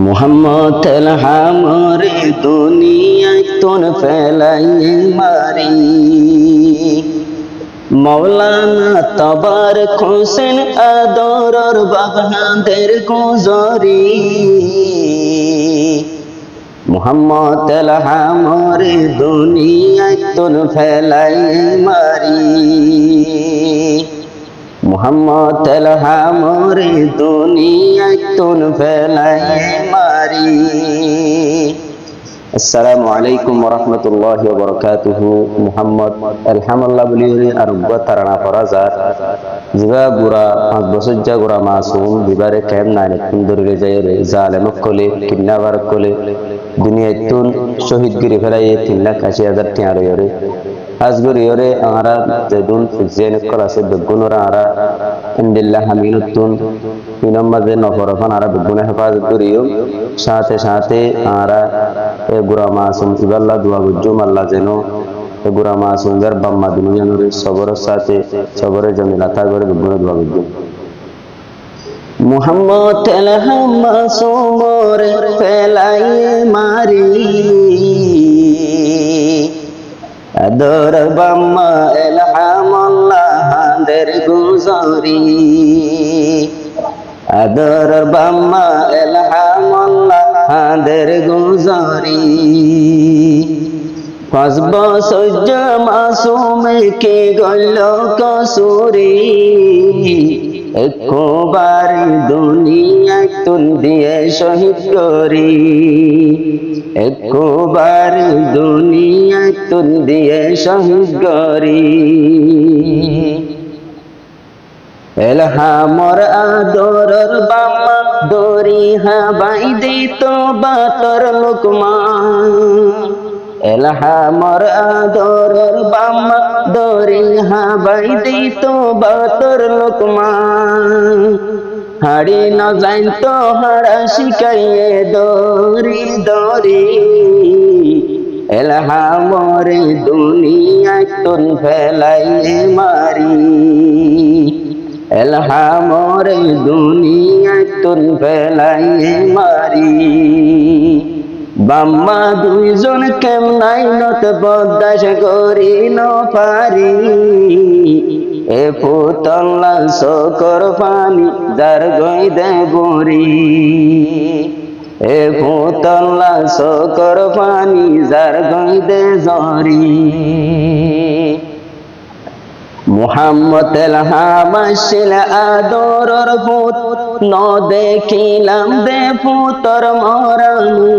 মোহাম্মদ এলহামরে দুনিয়ায় তোন ফেলাইয়ে মারি মৌলানা তবারক হোসেন আদরর বাগনাদের গুজরি মোহাম্মদ এলহামরে দুনিয়ায় তোন ফেলাইয়ে মারি মোহাম্মদ এলহামরে দুনিয়ায় তোন ফেলাইয়ে মারি। আসসালামু আলাইকুম ওয়া রাহমাতুল্লাহি ওয়া বারাকাতুহু। মুহাম্মদ আলহামদুলিল্লাহ বলিরে আরব্ব তারানা ফরাজাত জিবা গুরা 5 বছর যা গুরা মাসুম বিবারে কায়েম নানি কুন্দরে যায়রে জালেম কলে কিন্নাবার কলে দুনিয়ায় তুন শহীদ গিরি ফেলাইয়ে 3,80,000 টিয়ারে yore azgur yore ara tedun zen kolase begunora ara indillah haminutun inamade noforafan ara begune hafazat koriyo সাথে সাথে ara e gura masum iballa dua gujum allah jeno e gura masum gar bamma dunya nure sabor সাথে sabore jamila ta gore begune dua gujum Muhammad Elham মাসুমর ফেলাইয়ে মারি আদর বাম্মা এলহামুল্লাহদের গুজরি আদর বাম্মা এলহামুল্লাহদের গুজরি 5 বছর মাসুমে কে গল কসুরি একবার দুনিয়ায় তুল দিয়ে শহীদ করি একবার দুনিয়ায় তুল দিয়ে শহীদ করি এলহামর আদরর বাম্মা দরি হাবাই দিত বাতর লোকমান এলহামর আদরর বাম্মা দরি হাবাই দিত বাতর লোকমান হাড়ি ন যাইন তো হাড়া শিখাইয়ে দরি দরি এলহামরে দুনিয়ায় তুন ফেলাইয়ে মারি এলহামরে দুনিয়ায় তুন ফেলাইয়ে মারি বাম্মা দুইজন কেমনাই নত বদাস করি ন পারি এ পুতল্লা সকর পানি যার গই দে গরি এ পুতল্লা সকর পানি যার গই দে জরি মুহাম্মদ এলহাম আসিল আদরর পুত ন দেখিলাম দে পুতর মরামু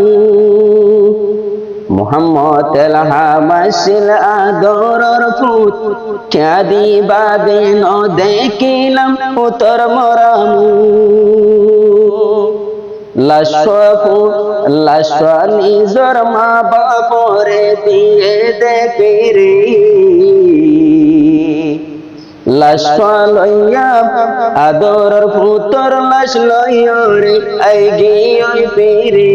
মুহাম্মদ এলহাম আসিল আদরর পুত ক্যাদি বাদে ন দেখিলাম পুতর মরামু লাশা নিজর মা বাপরে দিয়ে দেখিরে লাশা লইয়া আদরর পুতর লাশ লইয়া রে আই গিয়ে ফিরে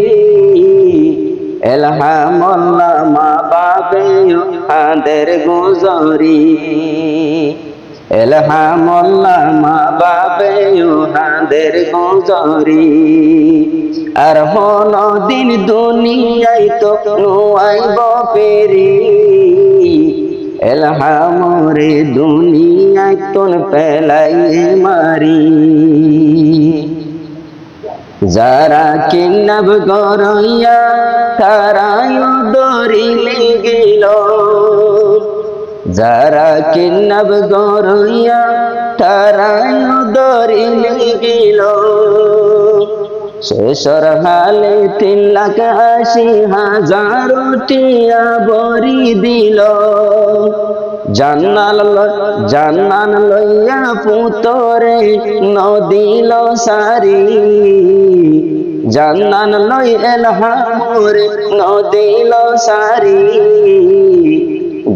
এলহামুল্লাহ মা বাপে হাদের গুজরি এলহামুল্লাহ মা বাপে হাদের গুজরি আর হন দিন দুনিয়ায় তো নুয়াইব ফেরি এলহামরে দুনিয়ায় তোন ফেলাইয়ে মারি যারা কিন্নাব গরইয়া তারায় দরিলে গেল যারা কিন্নাব গরইয়া তারায় দরিলে গেল শেষর হালে 3,80,000 টিয়া বরি দিল জান্নান লইয়া পুতরে নদিল সারি জান্নান লই এলহামরে নদিল সারি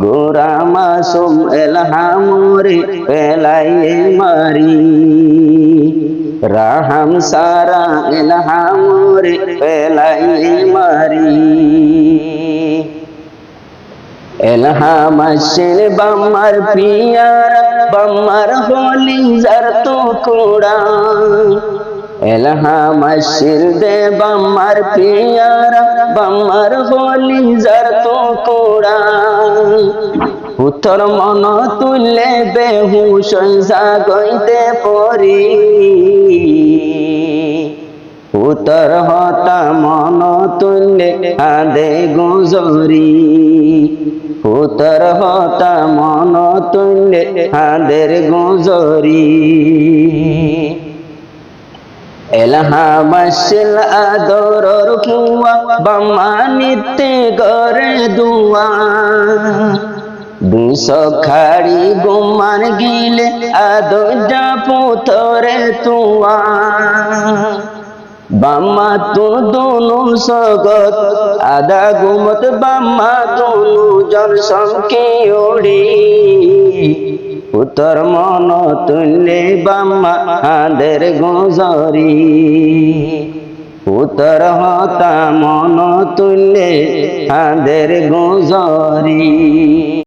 গোরা মাসুম এলহামরে ফেলাইয়ে মারি রাহাম সারা এলহামরে ফেলাইয়ে মারি এলহাম আসিল বাম্মার পিয়ারা বাম্মার হলি যার তো কুড়া এলহামাশির দে বাম্মার পিয়ারা বাম্মার বলি যার তো কোড়া উত্তর মন তুললে বেহুশ জাগইতে পরি উত্তর হতা মন তুললে আদে গুজরি উত্তর হতা মন তুললে আদের গুজরি এলহামাশিল আদরর কুয়া বাম্মা নিতে গরে দুয়া দুশ খাড়ি গুমান গিলে আদরটা পুতরে তুয়া বাম্মা তু দুনু সগত আদা গুমত বাম্মা দুনু জন সংকে ওড়ি উত্তর মন তুললে বাম্মা আদের গুজরি উত্তর হতা মন তুললে আদের গুজরি।